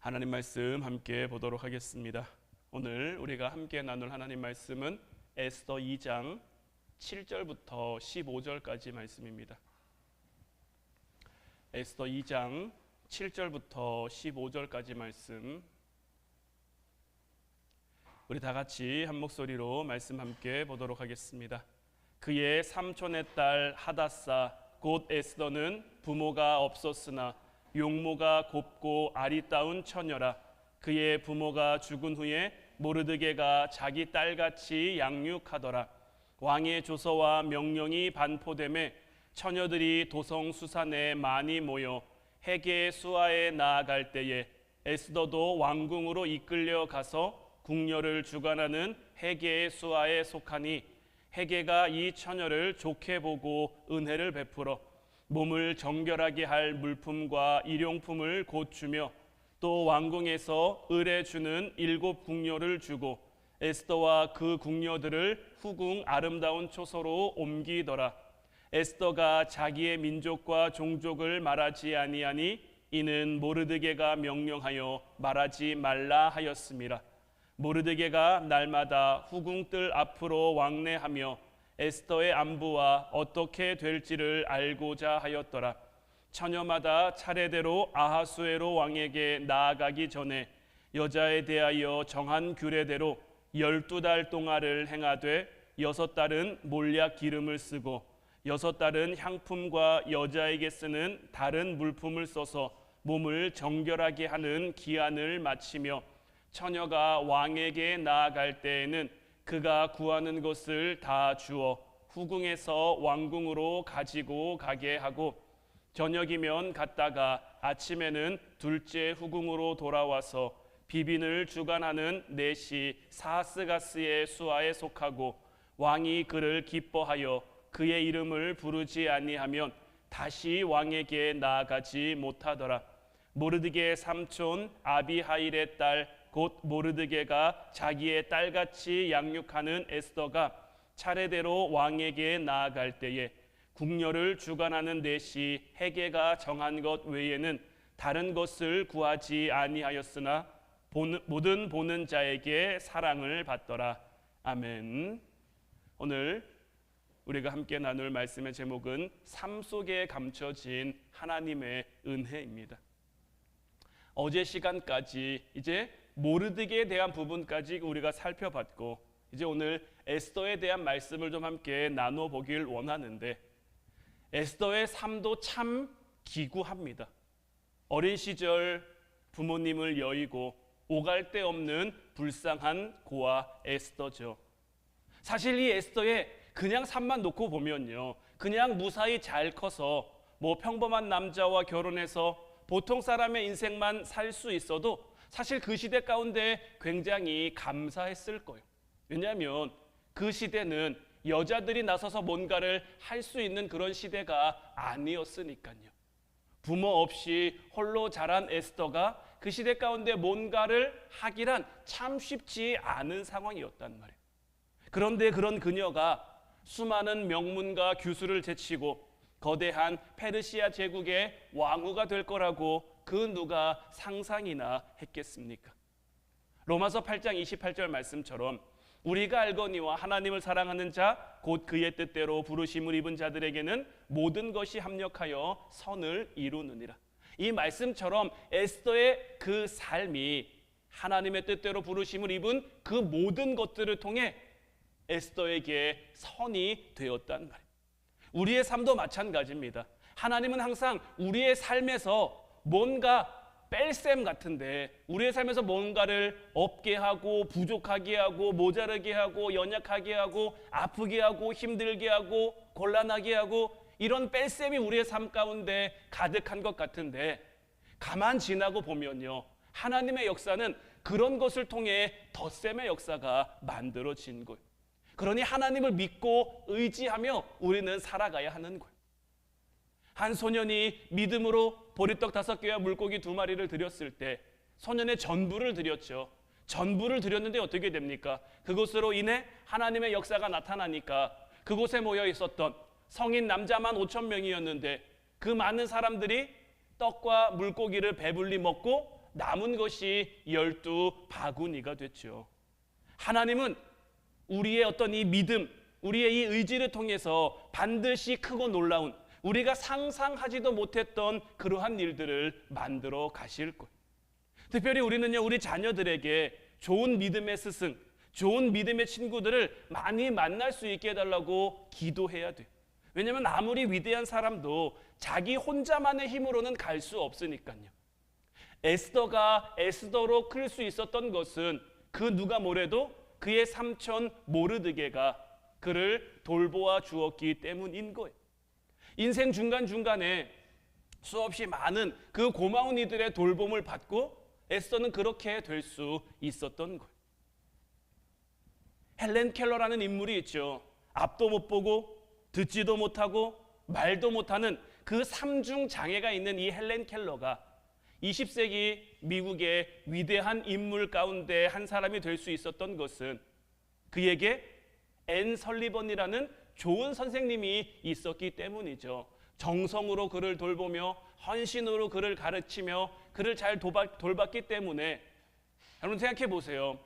하나님 말씀 함께 보도록 하겠습니다. 오늘 우리가 함께 나눌 하나님 말씀은 에스더 2장 7절부터 15절까지 말씀입니다. 에스더 2장 7절부터 15절까지 말씀, 우리 다 같이 한 목소리로 말씀 함께 보도록 하겠습니다. 그의 삼촌의 딸 하닷사 곧 에스더는 부모가 없었으나 용모가 곱고 아리따운 처녀라. 그의 부모가 죽은 후에 모르드게가 자기 딸같이 양육하더라. 왕의 조서와 명령이 반포되매 처녀들이 도성 수산에 많이 모여 헤게 수하에 나아갈 때에 에스더도 왕궁으로 이끌려 가서 궁녀를 주관하는 헤게의 수하에 속하니 헤게가 이 처녀를 좋게 보고 은혜를 베풀어 몸을 정결하게 할 물품과 일용품을 곧 주며 또 왕궁에서 을에 주는 7 궁녀를 주고 에스더와 그 궁녀들을 후궁 아름다운 초소로 옮기더라. 에스더가 자기의 민족과 종족을 말하지 아니하니 이는 모르드게가 명령하여 말하지 말라 하였음이라. 모르드게가 날마다 후궁 뜰 앞으로 왕래하며 에스더의 안부와 어떻게 될지를 알고자 하였더라. 처녀마다 차례대로 아하수에로 왕에게 나아가기 전에 여자에 대하여 정한 규례대로 12달 동안을 행하되 6달은 몰약 기름을 쓰고 6달은 향품과 여자에게 쓰는 다른 물품을 써서 몸을 정결하게 하는 기한을 마치며 처녀가 왕에게 나아갈 때에는 그가 구하는 것을 다 주어 후궁에서 왕궁으로 가지고 가게 하고 저녁이면 갔다가 아침에는 둘째 후궁으로 돌아와서 비빈을 주관하는 넷이 사스가스의 수하에 속하고 왕이 그를 기뻐하여 그의 이름을 부르지 아니하면 다시 왕에게 나아가지 못하더라. 모르드게의 삼촌 아비하일의 딸 곧 모르드게가 자기의 딸같이 양육하는 에스더가 차례대로 왕에게 나아갈 때에 궁녀를 주관하는 넷이 헤게가 정한 것 외에는 다른 것을 구하지 아니하였으나 모든 보는 자에게 사랑을 받더라. 아멘. 오늘 우리가 함께 나눌 말씀의 제목은 삶 속에 감춰진 하나님의 은혜입니다. 어제 시간까지 이제 모르드게에 대한 부분까지 우리가 살펴봤고 이제 오늘 에스더에 대한 말씀을 좀 함께 나눠보길 원하는데, 에스더의 삶도 참 기구합니다. 어린 시절 부모님을 여의고 오갈 데 없는 불쌍한 고아 에스더죠. 사실 이 에스더의 그냥 삶만 놓고 보면요, 그냥 무사히 잘 커서 뭐 평범한 남자와 결혼해서 보통 사람의 인생만 살 수 있어도 사실 그 시대 가운데 굉장히 감사했을 거예요. 왜냐하면 그 시대는 여자들이 나서서 뭔가를 할 수 있는 그런 시대가 아니었으니까요. 부모 없이 홀로 자란 에스더가 그 시대 가운데 뭔가를 하기란 참 쉽지 않은 상황이었단 말이에요. 그런데 그런 그녀가 수많은 명문과 규수를 제치고 거대한 페르시아 제국의 왕후가 될 거라고 그 누가 상상이나 했겠습니까? 로마서 8장 28절 말씀처럼 우리가 알거니와 하나님을 사랑하는 자 곧 그의 뜻대로 부르심을 입은 자들에게는 모든 것이 합력하여 선을 이루느니라. 이 말씀처럼 에스더의 그 삶이 하나님의 뜻대로 부르심을 입은 그 모든 것들을 통해 에스더에게 선이 되었단 말이에요. 우리의 삶도 마찬가지입니다. 하나님은 항상 우리의 삶에서 뭔가 뺄셈 같은데, 우리의 삶에서 뭔가를 없게 하고 부족하게 하고 모자르게 하고 연약하게 하고 아프게 하고 힘들게 하고 곤란하게 하고 이런 뺄셈이 우리의 삶 가운데 가득한 것 같은데, 가만 지나고 보면요, 하나님의 역사는 그런 것을 통해 덧셈의 역사가 만들어진 거예요. 그러니 하나님을 믿고 의지하며 우리는 살아가야 하는 거예요. 한 소년이 믿음으로 보리떡 5개와 물고기 2마리를 드렸을 때 소년의 전부를 드렸죠. 전부를 드렸는데 어떻게 됩니까? 그것으로 인해 하나님의 역사가 나타나니까 그곳에 모여 있었던 성인 남자만 5,000명이었는데 그 많은 사람들이 떡과 물고기를 배불리 먹고 남은 것이 12바구니가 됐죠. 하나님은 우리의 어떤 이 믿음, 우리의 이 의지를 통해서 반드시 크고 놀라운, 우리가 상상하지도 못했던 그러한 일들을 만들어 가실 거예요. 특별히 우리는요, 우리 자녀들에게 좋은 믿음의 스승, 좋은 믿음의 친구들을 많이 만날 수 있게 해달라고 기도해야 돼요. 왜냐하면 아무리 위대한 사람도 자기 혼자만의 힘으로는 갈 수 없으니까요. 에스더가 에스더로 클 수 있었던 것은 그 누가 뭐래도 그의 삼촌 모르드게가 그를 돌보아 주었기 때문인 거예요. 인생 중간중간에 수없이 많은 그 고마운 이들의 돌봄을 받고 에스더는 그렇게 될 수 있었던 거예요. 헬렌 켈러라는 인물이 있죠. 앞도 못 보고 듣지도 못하고 말도 못하는 그 삼중 장애가 있는 이 헬렌 켈러가 20세기 미국의 위대한 인물 가운데 한 사람이 될 수 있었던 것은 그에게 앤 설리번이라는 좋은 선생님이 있었기 때문이죠. 정성으로 그를 돌보며 헌신으로 그를 가르치며 그를 잘 돌봤기 때문에, 여러분 생각해 보세요.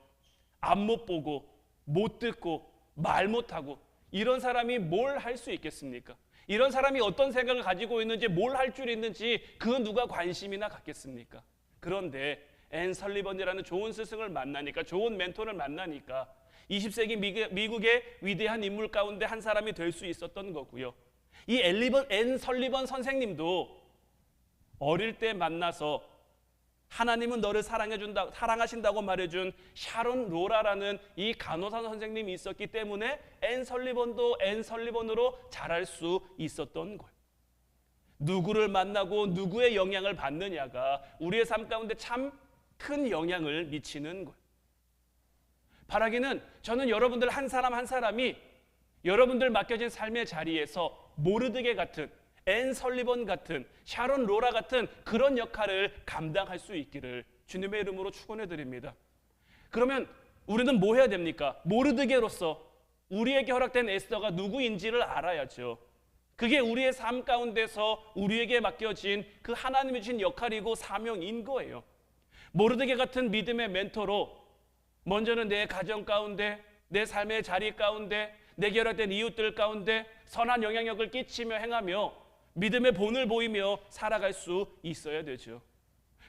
앞 못 보고 못 듣고 말 못하고 이런 사람이 뭘 할 수 있겠습니까? 이런 사람이 어떤 생각을 가지고 있는지, 뭘 할 줄 있는지 그 누가 관심이나 갖겠습니까? 그런데 앤 설리번이라는 좋은 스승을 만나니까, 좋은 멘토를 만나니까 20세기 미국의 위대한 인물 가운데 한 사람이 될 수 있었던 거고요. 이 앤 설리번 선생님도 어릴 때 만나서 하나님은 너를 사랑하신다고 말해준 샤론 로라라는 이 간호사 선생님이 있었기 때문에 앤 설리번도 앤 설리번으로 자랄 수 있었던 거예요. 누구를 만나고 누구의 영향을 받느냐가 우리의 삶 가운데 참 큰 영향을 미치는 거예요. 바라기는 저는 여러분들 한 사람 한 사람이 여러분들 맡겨진 삶의 자리에서 모르드게 같은, 앤 설리번 같은, 샤론 로라 같은 그런 역할을 감당할 수 있기를 주님의 이름으로 축원해 드립니다. 그러면 우리는 뭐 해야 됩니까? 모르드게로서 우리에게 허락된 에스더가 누구인지를 알아야죠. 그게 우리의 삶 가운데서 우리에게 맡겨진 그 하나님이 주신 역할이고 사명인 거예요. 모르드게 같은 믿음의 멘토로 먼저는 내 가정 가운데, 내 삶의 자리 가운데, 내게 허락된 이웃들 가운데 선한 영향력을 끼치며 행하며 믿음의 본을 보이며 살아갈 수 있어야 되죠.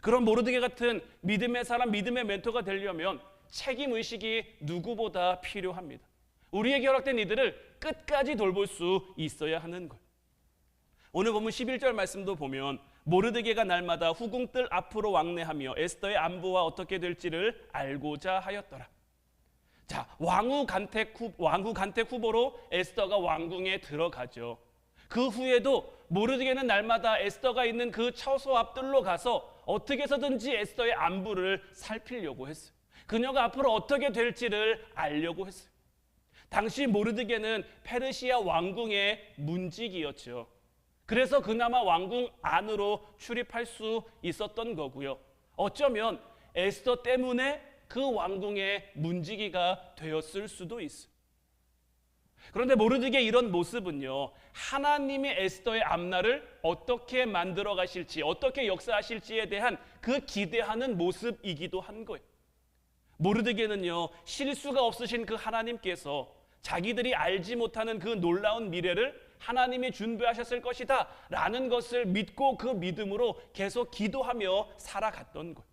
그런 모르드게 같은 믿음의 사람, 믿음의 멘토가 되려면 책임의식이 누구보다 필요합니다. 우리에게 허락된 이들을 끝까지 돌볼 수 있어야 하는 것. 오늘 본문 11절 말씀도 보면 모르드게가 날마다 후궁들 앞으로 왕래하며 에스더의 안부와 어떻게 될지를 알고자 하였더라. 자, 왕후 간택 후보로 에스더가 왕궁에 들어가죠. 그 후에도 모르드게는 날마다 에스더가 있는 그 처소 앞들로 가서 어떻게 해서든지 에스더의 안부를 살피려고 했어요. 그녀가 앞으로 어떻게 될지를 알려고 했어요. 당시 모르드게는 페르시아 왕궁의 문직이었죠. 그래서 그나마 왕궁 안으로 출입할 수 있었던 거고요. 어쩌면 에스더 때문에 그 왕궁의 문지기가 되었을 수도 있어요. 그런데 모르드게 이런 모습은요, 하나님이 에스더의 앞날을 어떻게 만들어 가실지, 어떻게 역사하실지에 대한 그 기대하는 모습이기도 한 거예요. 모르드게는요, 실수가 없으신 그 하나님께서 자기들이 알지 못하는 그 놀라운 미래를 하나님이 준비하셨을 것이다 라는 것을 믿고 그 믿음으로 계속 기도하며 살아갔던 거예요.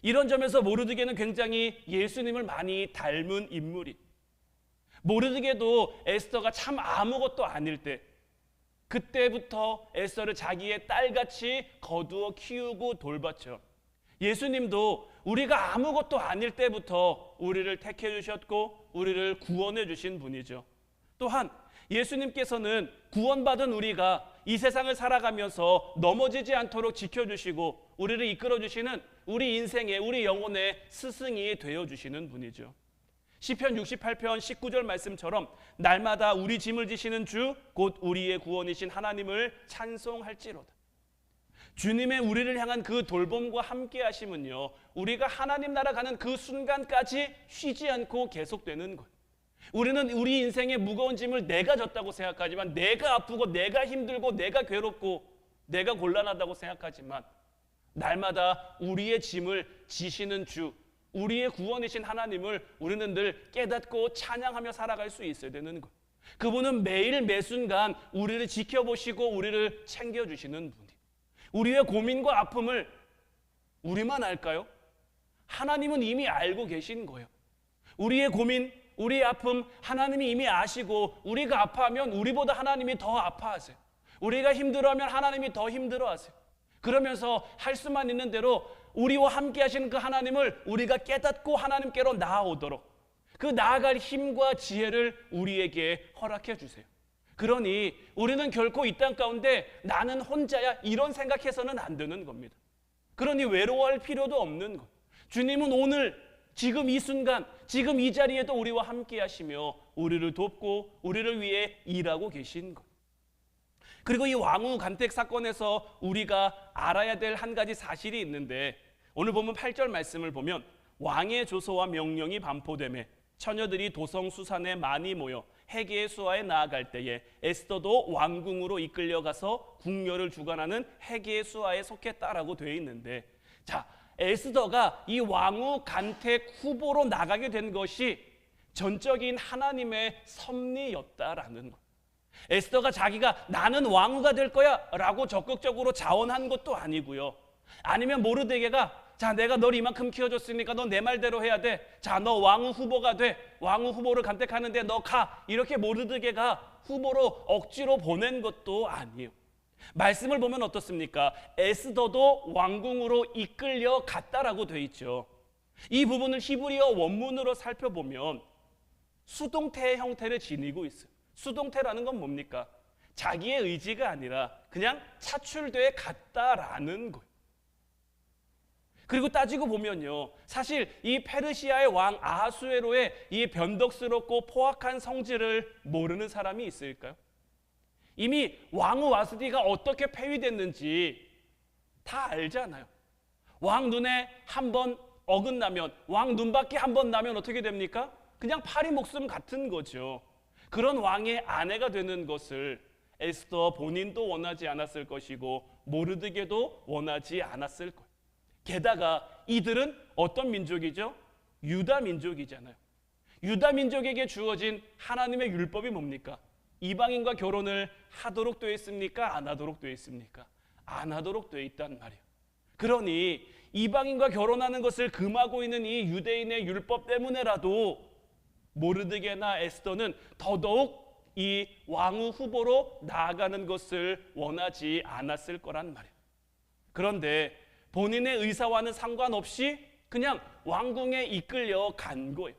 이런 점에서 모르드게는 굉장히 예수님을 많이 닮은 인물이, 모르드게도 에스더가 참 아무것도 아닐 때 그때부터 에스더를 자기의 딸같이 거두어 키우고 돌봤죠. 예수님도 우리가 아무것도 아닐 때부터 우리를 택해 주셨고 우리를 구원해 주신 분이죠. 또한 예수님께서는 구원받은 우리가 이 세상을 살아가면서 넘어지지 않도록 지켜주시고 우리를 이끌어주시는 우리 인생의, 우리 영혼의 스승이 되어주시는 분이죠. 시편 68편 19절 말씀처럼 날마다 우리 짐을 지시는 주 곧 우리의 구원이신 하나님을 찬송할지로다. 주님의 우리를 향한 그 돌봄과 함께 하심은요, 우리가 하나님 나라 가는 그 순간까지 쉬지 않고 계속되는 거예요. 우리는 우리 인생의 무거운 짐을 내가 졌다고 생각하지만, 내가 아프고 내가 힘들고 내가 괴롭고 내가 곤란하다고 생각하지만, 날마다 우리의 짐을 지시는 주, 우리의 구원이신 하나님을 우리는 늘 깨닫고 찬양하며 살아갈 수 있어야 되는 것. 그분은 매일 매순간 우리를 지켜보시고 우리를 챙겨주시는 분이. 우리의 고민과 아픔을 우리만 알까요? 하나님은 이미 알고 계신 거예요. 우리의 고민, 우리의 아픔 하나님이 이미 아시고, 우리가 아파하면 우리보다 하나님이 더 아파하세요. 우리가 힘들어하면 하나님이 더 힘들어하세요. 그러면서 할 수만 있는 대로 우리와 함께 하시는 그 하나님을 우리가 깨닫고 하나님께로 나아오도록 그 나아갈 힘과 지혜를 우리에게 허락해 주세요. 그러니 우리는 결코 이 땅 가운데 나는 혼자야 이런 생각해서는 안 되는 겁니다. 그러니 외로워할 필요도 없는 것. 주님은 오늘 지금 이 순간 지금 이 자리에도 우리와 함께 하시며 우리를 돕고 우리를 위해 일하고 계신 것. 그리고 이 왕후 간택 사건에서 우리가 알아야 될 한 가지 사실이 있는데, 오늘 보면 8절 말씀을 보면 왕의 조서와 명령이 반포되매 처녀들이 도성 수산에 많이 모여 헤게의 수하에 나아갈 때에 에스더도 왕궁으로 이끌려가서 궁녀를 주관하는 헤게의 수하에 속했다라고 되어 있는데, 자, 에스더가 이 왕후 간택 후보로 나가게 된 것이 전적인 하나님의 섭리였다라는 것. 에스더가 자기가 나는 왕후가 될 거야 라고 적극적으로 자원한 것도 아니고요. 아니면 모르드게가 자, 내가 널 이만큼 키워줬으니까 너 내 말대로 해야 돼. 자, 너 왕후 후보가 돼. 왕후 후보를 간택하는데 너 가. 이렇게 모르드게가 후보로 억지로 보낸 것도 아니에요. 말씀을 보면 어떻습니까? 에스더도 왕궁으로 이끌려 갔다라고 돼 있죠. 이 부분을 히브리어 원문으로 살펴보면 수동태의 형태를 지니고 있어요. 수동태라는 건 뭡니까? 자기의 의지가 아니라 그냥 차출돼 갔다라는 거예요. 그리고 따지고 보면요, 사실 이 페르시아의 왕 아하수에로의 이 변덕스럽고 포악한 성질을 모르는 사람이 있을까요? 이미 왕후 와스디가 어떻게 폐위됐는지 다 알잖아요. 왕 눈에 한 번 어긋나면, 왕 눈밖에 한 번 나면 어떻게 됩니까? 그냥 파리 목숨 같은 거죠. 그런 왕의 아내가 되는 것을 에스더 본인도 원하지 않았을 것이고 모르드게도 원하지 않았을 거예요. 게다가 이들은 어떤 민족이죠? 유다 민족이잖아요. 유다 민족에게 주어진 하나님의 율법이 뭡니까? 이방인과 결혼을 하도록 되어 있습니까? 안 하도록 되어 있습니까? 안 하도록 되어 있단 말이에요. 그러니 이방인과 결혼하는 것을 금하고 있는 이 유대인의 율법 때문에라도 모르드게나 에스더는 더더욱 이 왕후 후보로 나아가는 것을 원하지 않았을 거란 말이에요. 그런데 본인의 의사와는 상관없이 그냥 왕궁에 이끌려 간 거예요.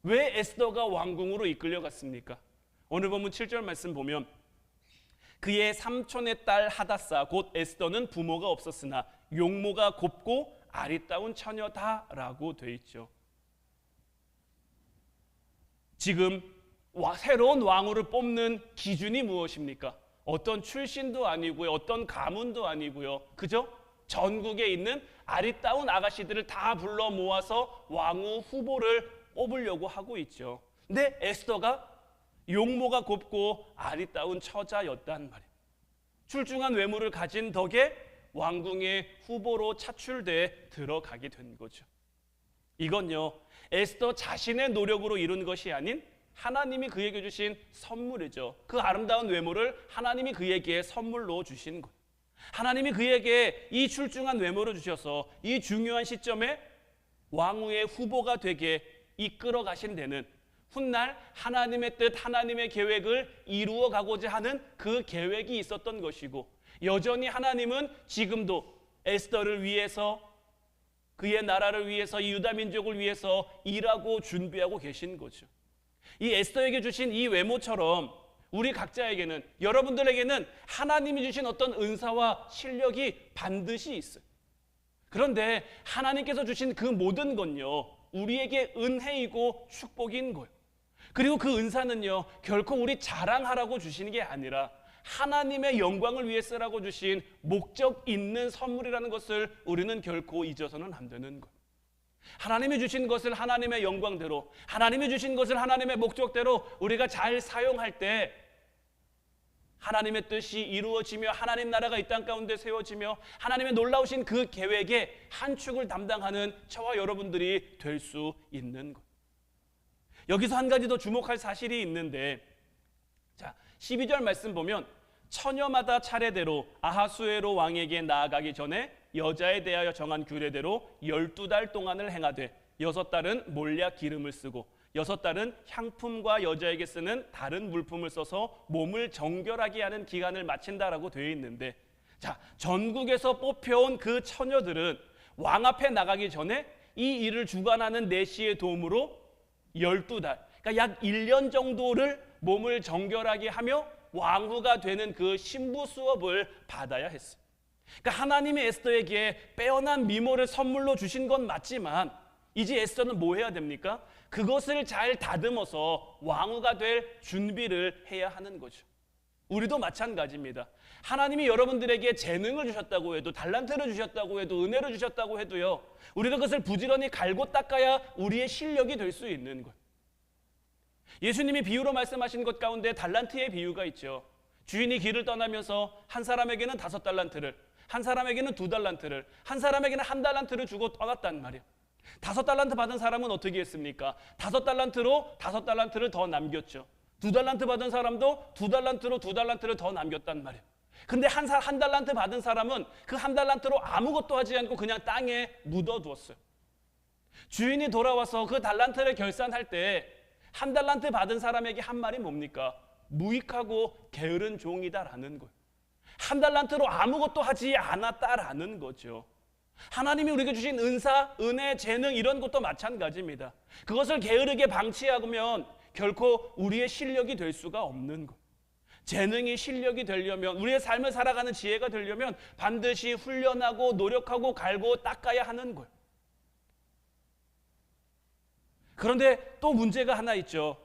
왜 에스더가 왕궁으로 이끌려 갔습니까? 오늘 본문 7절 말씀 보면 그의 삼촌의 딸 하다사 곧 에스더는 부모가 없었으나 용모가 곱고 아리따운 처녀다라고 돼 있죠. 지금 새로운 왕후를 뽑는 기준이 무엇입니까? 어떤 출신도 아니고요, 어떤 가문도 아니고요, 그죠? 전국에 있는 아리따운 아가씨들을 다 불러 모아서 왕후 후보를 뽑으려고 하고 있죠. 근데 에스더가 용모가 곱고 아리따운 처자였단 말이에요. 출중한 외모를 가진 덕에 왕궁의 후보로 차출돼 들어가게 된 거죠. 이건요, 에스더 자신의 노력으로 이룬 것이 아닌 하나님이 그에게 주신 선물이죠. 그 아름다운 외모를 하나님이 그에게 선물로 주신 것. 하나님이 그에게 이 출중한 외모를 주셔서 이 중요한 시점에 왕후의 후보가 되게 이끌어 가신 데는 훗날 하나님의 뜻, 하나님의 계획을 이루어 가고자 하는 그 계획이 있었던 것이고, 여전히 하나님은 지금도 에스더를 위해서, 그의 나라를 위해서, 이 유다 민족을 위해서 일하고 준비하고 계신 거죠. 이 에스더에게 주신 이 외모처럼 우리 각자에게는, 여러분들에게는 하나님이 주신 어떤 은사와 실력이 반드시 있어요. 그런데 하나님께서 주신 그 모든 건요, 우리에게 은혜이고 축복인 거예요. 그리고 그 은사는요, 결코 우리 자랑하라고 주시는 게 아니라 하나님의 영광을 위해 쓰라고 주신 목적 있는 선물이라는 것을 우리는 결코 잊어서는 안 되는 거예요. 하나님이 주신 것을 하나님의 영광대로, 하나님이 주신 것을 하나님의 목적대로 우리가 잘 사용할 때 하나님의 뜻이 이루어지며 하나님 나라가 이 땅 가운데 세워지며 하나님의 놀라우신 그 계획의 한 축을 담당하는 저와 여러분들이 될 수 있는 것. 여기서 한 가지 더 주목할 사실이 있는데, 자, 12절 말씀 보면 처녀마다 차례대로 아하수에로 왕에게 나아가기 전에 여자에 대하여 정한 규례대로 12달 동안을 행하되 6달은 몰약 기름을 쓰고 6달은 향품과 여자에게 쓰는 다른 물품을 써서 몸을 정결하게 하는 기간을 마친다라고 되어 있는데, 자, 전국에서 뽑혀온 그 처녀들은 왕 앞에 나가기 전에 이 일을 주관하는 내시의 도움으로 12달, 그러니까 약 1년 정도를 몸을 정결하게 하며 왕후가 되는 그 신부 수업을 받아야 했어요. 그러니까 하나님이 에스더에게 빼어난 미모를 선물로 주신 건 맞지만 이제 에스더는 뭐 해야 됩니까? 그것을 잘 다듬어서 왕후가 될 준비를 해야 하는 거죠. 우리도 마찬가지입니다. 하나님이 여러분들에게 재능을 주셨다고 해도, 달란트를 주셨다고 해도, 은혜를 주셨다고 해도요, 우리가 그것을 부지런히 갈고 닦아야 우리의 실력이 될 수 있는 것. 예수님이 비유로 말씀하신 것 가운데 달란트의 비유가 있죠. 주인이 길을 떠나면서 한 사람에게는 5달란트를, 한 사람에게는 2달란트를, 한 사람에게는 1달란트를 주고 떠났단 말이에요. 5달란트 받은 사람은 어떻게 했습니까? 5달란트로 5달란트를 더 남겼죠. 2달란트 받은 사람도 2달란트로 2달란트를 더 남겼단 말이에요. 근데 한 달란트 받은 사람은 그 1달란트로 아무것도 하지 않고 그냥 땅에 묻어두었어요. 주인이 돌아와서 그 달란트를 결산할 때 1달란트 받은 사람에게 한 말이 뭡니까? 무익하고 게으른 종이다라는 거예요. 1달란트로 아무것도 하지 않았다라는 거죠. 하나님이 우리에게 주신 은사, 은혜, 재능 이런 것도 마찬가지입니다. 그것을 게으르게 방치하면 결코 우리의 실력이 될 수가 없는 것. 재능이 실력이 되려면, 우리의 삶을 살아가는 지혜가 되려면 반드시 훈련하고 노력하고 갈고 닦아야 하는 거예요. 그런데 또 문제가 하나 있죠.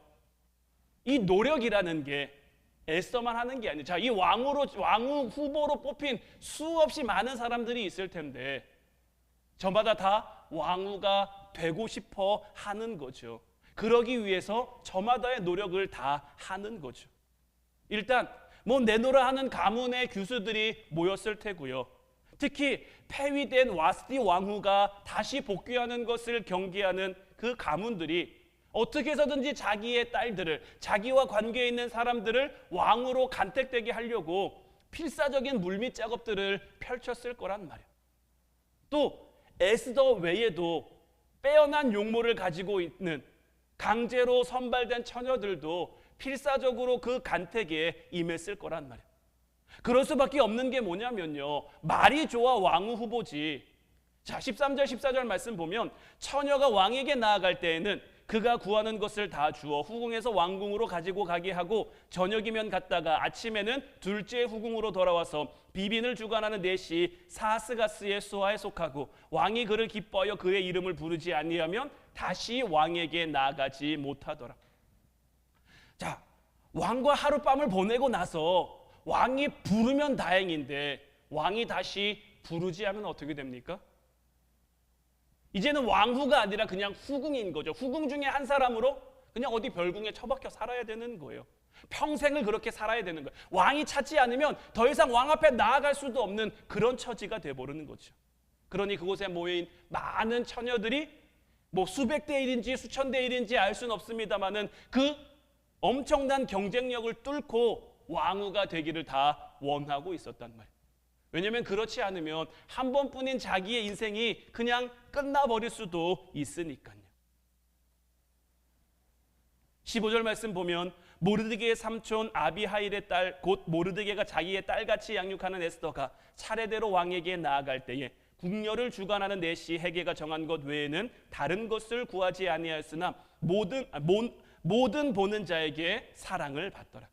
이 노력이라는 게 에스더만 하는 게 아니에요. 자, 이 왕후 후보로 뽑힌 수없이 많은 사람들이 있을 텐데 저마다 다 왕후가 되고 싶어 하는 거죠. 그러기 위해서 저마다의 노력을 다 하는 거죠. 일단 뭐 내노라 하는 가문의 규수들이 모였을 테고요. 특히 폐위된 와스티 왕후가 다시 복귀하는 것을 경계하는 그 가문들이 어떻게 해서든지 자기의 딸들을, 자기와 관계 있는 사람들을 왕으로 간택되게 하려고 필사적인 물밑 작업들을 펼쳤을 거란 말이에요. 또 에스더 외에도 빼어난 용모를 가지고 있는 강제로 선발된 처녀들도 필사적으로 그 간택에 임했을 거란 말이에요. 그럴 수밖에 없는 게 뭐냐면요, 말이 좋아 왕후 후보지. 자, 13절 14절 말씀 보면 처녀가 왕에게 나아갈 때에는 그가 구하는 것을 다 주어 후궁에서 왕궁으로 가지고 가게 하고 저녁이면 갔다가 아침에는 둘째 후궁으로 돌아와서 비빈을 주관하는 내시 사스가스의 수하에 속하고 왕이 그를 기뻐하여 그의 이름을 부르지 아니하면 다시 왕에게 나아가지 못하더라. 자, 왕과 하룻밤을 보내고 나서 왕이 부르면 다행인데 왕이 다시 부르지 않으면 어떻게 됩니까? 이제는 왕후가 아니라 그냥 후궁인 거죠. 후궁 중에 한 사람으로 그냥 어디 별궁에 처박혀 살아야 되는 거예요. 평생을 그렇게 살아야 되는 거예요. 왕이 찾지 않으면 더 이상 왕 앞에 나아갈 수도 없는 그런 처지가 돼버리는 거죠. 그러니 그곳에 모인 많은 처녀들이 뭐 수백 대 1인지 수천 대 1인지 알 수는 없습니다만은 그 엄청난 경쟁력을 뚫고 왕후가 되기를 다 원하고 있었단 말이에요. 왜냐하면 그렇지 않으면 한 번뿐인 자기의 인생이 그냥 끝나버릴 수도 있으니까요. 15절 말씀 보면 모르드게의 삼촌 아비하일의 딸 곧 모르드게가 자기의 딸같이 양육하는 에스더가 차례대로 왕에게 나아갈 때에 궁녀를 주관하는 내시 헤게가 정한 것 외에는 다른 것을 구하지 아니하였으나 모든 보는 자에게 사랑을 받더라.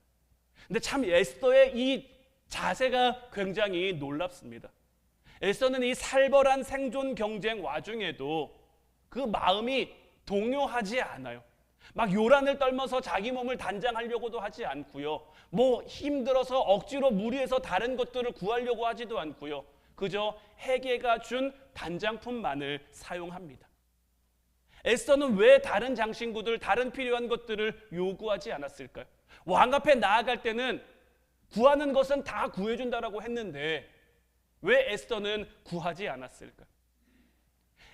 근데 참 에스더의 이 자세가 굉장히 놀랍습니다. 에스더는 이 살벌한 생존 경쟁 와중에도 그 마음이 동요하지 않아요. 막 요란을 떨면서 자기 몸을 단장하려고도 하지 않고요. 뭐 힘들어서 억지로 무리해서 다른 것들을 구하려고 하지도 않고요. 그저 헤게가 준 단장품만을 사용합니다. 에스더는 왜 다른 장신구들, 다른 필요한 것들을 요구하지 않았을까요? 왕 앞에 나아갈 때는 구하는 것은 다 구해준다라고 했는데 왜 에스더는 구하지 않았을까?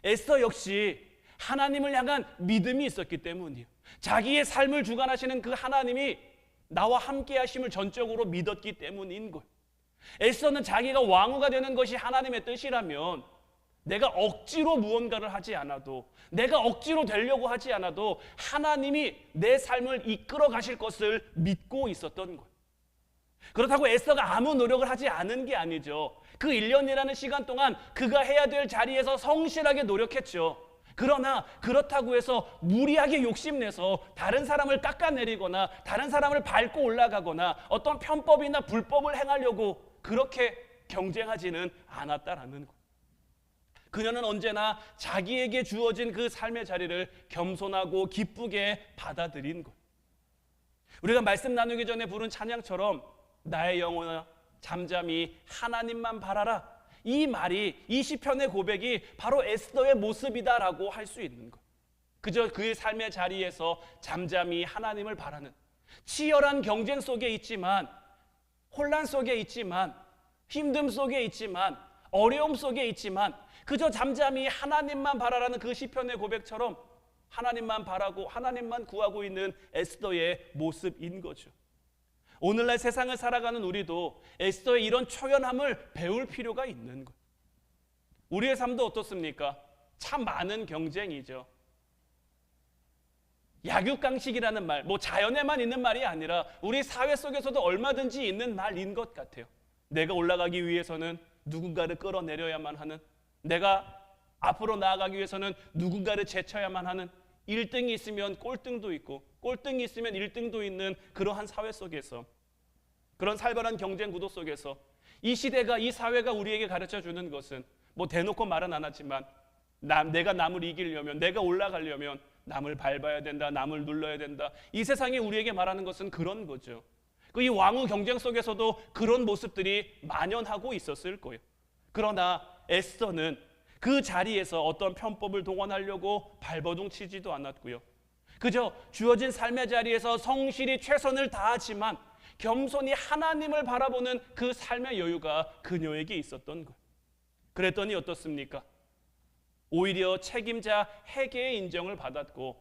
에스더 역시 하나님을 향한 믿음이 있었기 때문이에요. 자기의 삶을 주관하시는 그 하나님이 나와 함께 하심을 전적으로 믿었기 때문인 거예요. 에스더는 자기가 왕후가 되는 것이 하나님의 뜻이라면 내가 억지로 무언가를 하지 않아도, 내가 억지로 되려고 하지 않아도 하나님이 내 삶을 이끌어 가실 것을 믿고 있었던 거예요. 그렇다고 에스더가 아무 노력을 하지 않은 게 아니죠. 그 1년이라는 시간 동안 그가 해야 될 자리에서 성실하게 노력했죠. 그러나 그렇다고 해서 무리하게 욕심내서 다른 사람을 깎아내리거나 다른 사람을 밟고 올라가거나 어떤 편법이나 불법을 행하려고 그렇게 경쟁하지는 않았다라는 것. 그녀는 언제나 자기에게 주어진 그 삶의 자리를 겸손하고 기쁘게 받아들인 것. 우리가 말씀 나누기 전에 부른 찬양처럼 나의 영혼아 잠잠히 하나님만 바라라, 이 말이, 이 시편의 고백이 바로 에스더의 모습이다라고 할 수 있는 것. 그저 그의 삶의 자리에서 잠잠히 하나님을 바라는, 치열한 경쟁 속에 있지만, 혼란 속에 있지만, 힘듦 속에 있지만, 어려움 속에 있지만 그저 잠잠히 하나님만 바라라는 그 시편의 고백처럼 하나님만 바라고 하나님만 구하고 있는 에스더의 모습인 거죠. 오늘날 세상을 살아가는 우리도 에스더의 이런 초연함을 배울 필요가 있는 거예요. 우리의 삶도 어떻습니까? 참 많은 경쟁이죠. 약육강식이라는 말, 자연에만 있는 말이 아니라 우리 사회 속에서도 얼마든지 있는 말인 것 같아요. 내가 올라가기 위해서는 누군가를 끌어내려야만 하는, 내가 앞으로 나아가기 위해서는 누군가를 제쳐야만 하는, 1등이 있으면 꼴등도 있고 꼴등이 있으면 1등도 있는 그러한 사회 속에서, 그런 살벌한 경쟁 구도 속에서 이 시대가, 이 사회가 우리에게 가르쳐주는 것은 대놓고 말은 안 하지만 내가 남을 이기려면, 내가 올라가려면 남을 밟아야 된다, 남을 눌러야 된다. 이 세상이 우리에게 말하는 것은 그런 거죠. 이 왕후 경쟁 속에서도 그런 모습들이 만연하고 있었을 거예요. 그러나 에스더는 그 자리에서 어떤 편법을 동원하려고 발버둥 치지도 않았고요. 그저 주어진 삶의 자리에서 성실히 최선을 다하지만 겸손히 하나님을 바라보는 그 삶의 여유가 그녀에게 있었던 거예요. 그랬더니 어떻습니까? 오히려 책임자 헤게의 인정을 받았고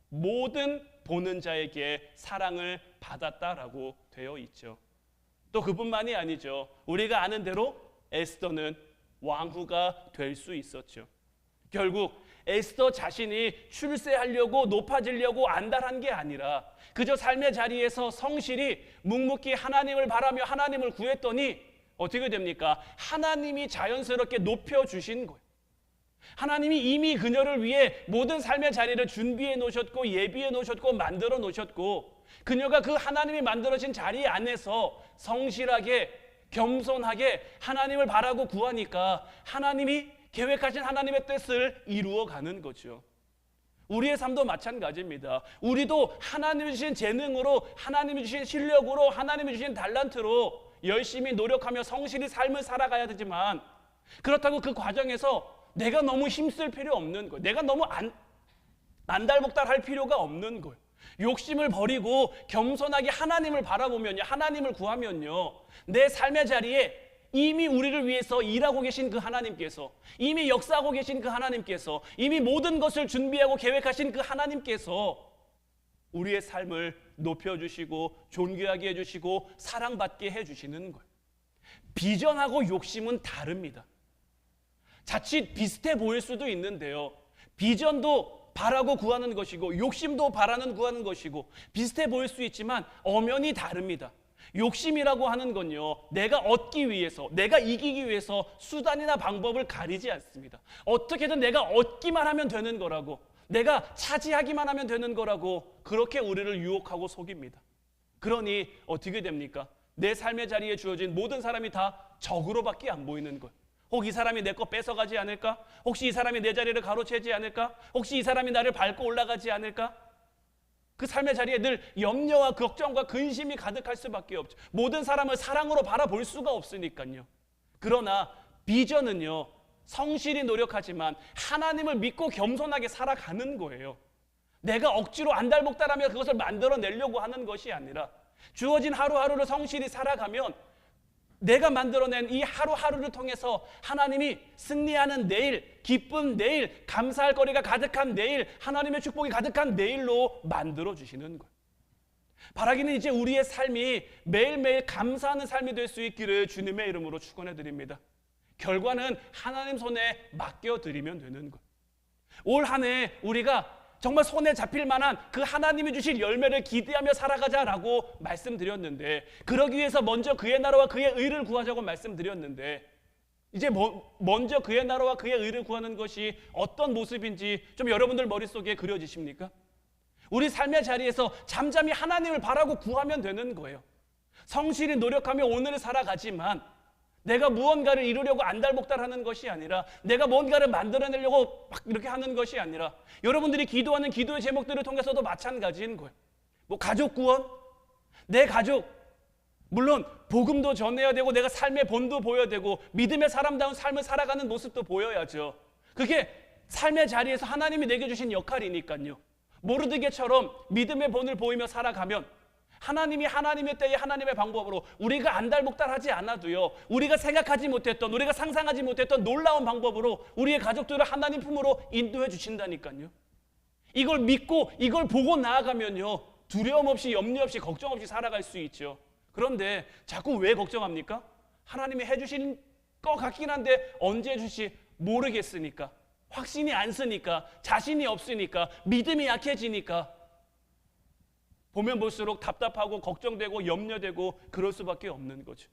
모든 보는 자에게 사랑을 받았다라고 되어 있죠. 또 그뿐만이 아니죠. 우리가 아는 대로 에스더는 왕후가 될 수 있었죠. 결국 에스더 자신이 출세하려고 높아지려고 안달한 게 아니라 그저 삶의 자리에서 성실히 묵묵히 하나님을 바라며 하나님을 구했더니 어떻게 됩니까? 하나님이 자연스럽게 높여주신 거예요. 하나님이 이미 그녀를 위해 모든 삶의 자리를 준비해 놓으셨고 예비해 놓으셨고 만들어 놓으셨고, 그녀가 그 하나님이 만들어진 자리 안에서 성실하게 겸손하게 하나님을 바라고 구하니까 하나님이 계획하신 하나님의 뜻을 이루어가는 거죠. 우리의 삶도 마찬가지입니다. 우리도 하나님이 주신 재능으로, 하나님이 주신 실력으로, 하나님이 주신 달란트로 열심히 노력하며 성실히 삶을 살아가야 되지만, 그렇다고 그 과정에서 내가 너무 힘쓸 필요 없는 거예요. 내가 너무 안달복달할 필요가 없는 거예요. 욕심을 버리고 겸손하게 하나님을 바라보면요, 하나님을 구하면요, 내 삶의 자리에 이미 우리를 위해서 일하고 계신 그 하나님께서, 이미 역사하고 계신 그 하나님께서, 이미 모든 것을 준비하고 계획하신 그 하나님께서 우리의 삶을 높여주시고 존귀하게 해주시고 사랑받게 해주시는 거예요. 비전하고 욕심은 다릅니다. 자칫 비슷해 보일 수도 있는데요, 비전도 바라고 구하는 것이고 욕심도 바라는 구하는 것이고 비슷해 보일 수 있지만 엄연히 다릅니다. 욕심이라고 하는 건요, 내가 얻기 위해서, 내가 이기기 위해서 수단이나 방법을 가리지 않습니다. 어떻게든 내가 얻기만 하면 되는 거라고, 내가 차지하기만 하면 되는 거라고 그렇게 우리를 유혹하고 속입니다. 그러니 어떻게 됩니까? 내 삶의 자리에 주어진 모든 사람이 다 적으로밖에 안 보이는 거예요. 혹 이 사람이 내 거 뺏어가지 않을까? 혹시 이 사람이 내 자리를 가로채지 않을까? 혹시 이 사람이 나를 밟고 올라가지 않을까? 그 삶의 자리에 늘 염려와 걱정과 근심이 가득할 수밖에 없죠. 모든 사람을 사랑으로 바라볼 수가 없으니까요. 그러나 비전은요, 성실히 노력하지만 하나님을 믿고 겸손하게 살아가는 거예요. 내가 억지로 안달복달하며 그것을 만들어내려고 하는 것이 아니라 주어진 하루하루를 성실히 살아가면 내가 만들어낸 이 하루하루를 통해서 하나님이 승리하는 내일, 기쁜 내일, 감사할 거리가 가득한 내일, 하나님의 축복이 가득한 내일로 만들어주시는 거예요. 바라기는 이제 우리의 삶이 매일매일 감사하는 삶이 될 수 있기를 주님의 이름으로 축원해 드립니다. 결과는 하나님 손에 맡겨드리면 되는 거예요. 올 한 해 우리가 정말 손에 잡힐 만한 그 하나님이 주실 열매를 기대하며 살아가자라고 말씀드렸는데, 그러기 위해서 먼저 그의 나라와 그의 의를 구하자고 말씀드렸는데, 이제 먼저 그의 나라와 그의 의를 구하는 것이 어떤 모습인지 좀 여러분들 머릿속에 그려지십니까? 우리 삶의 자리에서 잠잠히 하나님을 바라고 구하면 되는 거예요. 성실히 노력하며 오늘을 살아가지만 내가 무언가를 이루려고 안달복달하는 것이 아니라, 내가 뭔가를 만들어내려고 막 이렇게 하는 것이 아니라, 여러분들이 기도하는 기도의 제목들을 통해서도 마찬가지인 거예요. 뭐 가족 구원, 내 가족, 물론 복음도 전해야 되고 내가 삶의 본도 보여야 되고 믿음의 사람다운 삶을 살아가는 모습도 보여야죠. 그게 삶의 자리에서 하나님이 내게 주신 역할이니까요. 모르드게처럼 믿음의 본을 보이며 살아가면 하나님이 하나님의 때에 하나님의 방법으로 우리가 안달복달하지 않아도요, 우리가 생각하지 못했던, 우리가 상상하지 못했던 놀라운 방법으로 우리의 가족들을 하나님 품으로 인도해 주신다니까요. 이걸 믿고 이걸 보고 나아가면요, 두려움 없이 염려 없이 걱정 없이 살아갈 수 있죠. 그런데 자꾸 왜 걱정합니까? 하나님이 해주신 것 같긴 한데 언제 해주실지 모르겠으니까, 확신이 안 쓰니까, 자신이 없으니까, 믿음이 약해지니까 보면 볼수록 답답하고 걱정되고 염려되고 그럴 수밖에 없는 거죠.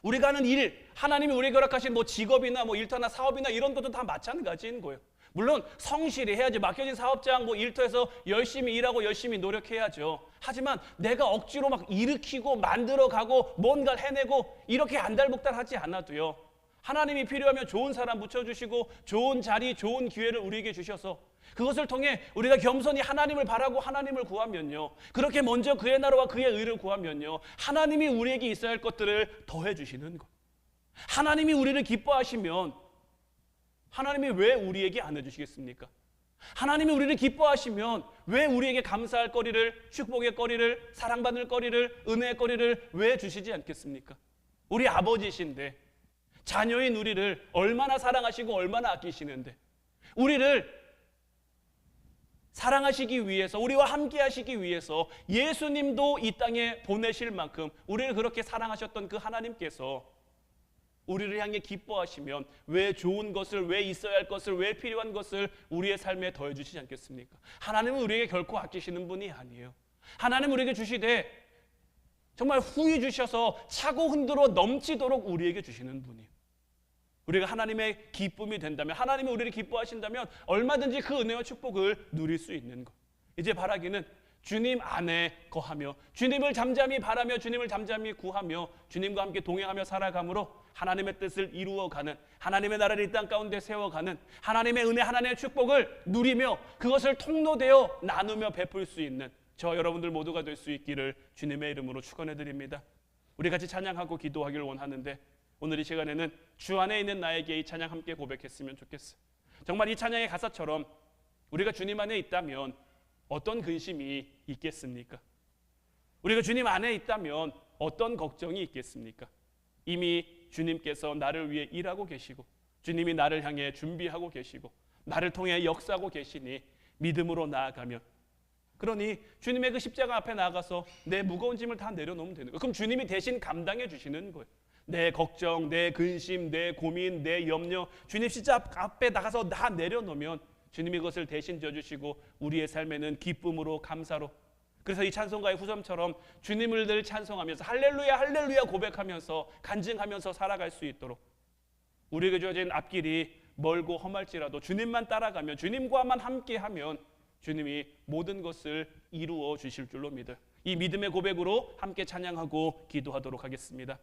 우리가 하는 일, 하나님이 우리에게 허락하신 뭐 직업이나 뭐 일터나 사업이나 이런 것도 다 마찬가지인 거예요. 물론 성실히 해야지, 맡겨진 사업장 뭐 일터에서 열심히 일하고 열심히 노력해야죠. 하지만 내가 억지로 막 일으키고 만들어가고 뭔가를 해내고 이렇게 안달복달하지 않아도요, 하나님이 필요하면 좋은 사람 붙여주시고 좋은 자리, 좋은 기회를 우리에게 주셔서 그것을 통해 우리가 겸손히 하나님을 바라고 하나님을 구하면요, 그렇게 먼저 그의 나라와 그의 의를 구하면요, 하나님이 우리에게 있어야 할 것들을 더해 주시는 것. 하나님이 우리를 기뻐하시면 하나님이 왜 우리에게 안 해주시겠습니까? 하나님이 우리를 기뻐하시면 왜 우리에게 감사할 거리를, 축복의 거리를, 사랑받을 거리를, 은혜의 거리를 왜 주시지 않겠습니까? 우리 아버지신데, 자녀인 우리를 얼마나 사랑하시고 얼마나 아끼시는데, 우리를 사랑하시기 위해서, 우리와 함께 하시기 위해서 예수님도 이 땅에 보내실 만큼 우리를 그렇게 사랑하셨던 그 하나님께서 우리를 향해 기뻐하시면 왜 좋은 것을, 왜 있어야 할 것을, 왜 필요한 것을 우리의 삶에 더해 주시지 않겠습니까? 하나님은 우리에게 결코 아끼시는 분이 아니에요. 하나님은 우리에게 주시되 정말 후히 주셔서 차고 흔들어 넘치도록 우리에게 주시는 분이에요. 우리가 하나님의 기쁨이 된다면, 하나님이 우리를 기뻐하신다면 얼마든지 그 은혜와 축복을 누릴 수 있는 것. 이제 바라기는 주님 안에 거하며, 주님을 잠잠히 바라며, 주님을 잠잠히 구하며, 주님과 함께 동행하며 살아감으로 하나님의 뜻을 이루어가는, 하나님의 나라를 이 땅 가운데 세워가는, 하나님의 은혜, 하나님의 축복을 누리며 그것을 통로되어 나누며 베풀 수 있는 저 여러분들 모두가 될 수 있기를 주님의 이름으로 축원해 드립니다. 우리 같이 찬양하고 기도하기를 원하는데, 오늘 이 시간에는 주 안에 있는 나에게 이 찬양 함께 고백했으면 좋겠어요. 정말 이 찬양의 가사처럼 우리가 주님 안에 있다면 어떤 근심이 있겠습니까? 우리가 주님 안에 있다면 어떤 걱정이 있겠습니까? 이미 주님께서 나를 위해 일하고 계시고, 주님이 나를 향해 준비하고 계시고, 나를 통해 역사하고 계시니 믿음으로 나아가면, 그러니 주님의 그 십자가 앞에 나가서 내 무거운 짐을 다 내려놓으면 되는 거예요. 그럼 주님이 대신 감당해 주시는 거예요. 내 걱정, 내 근심, 내 고민, 내 염려, 주님 십자가 앞에 나가서 다 내려놓으면 주님이 그것을 대신 져주시고 우리의 삶에는 기쁨으로, 감사로, 그래서 이 찬송가의 후렴처럼 주님을 늘 찬송하면서 할렐루야 할렐루야 고백하면서 간증하면서 살아갈 수 있도록, 우리에게 주어진 앞길이 멀고 험할지라도 주님만 따라가면, 주님과만 함께하면 주님이 모든 것을 이루어 주실 줄로 믿어요. 이 믿음의 고백으로 함께 찬양하고 기도하도록 하겠습니다.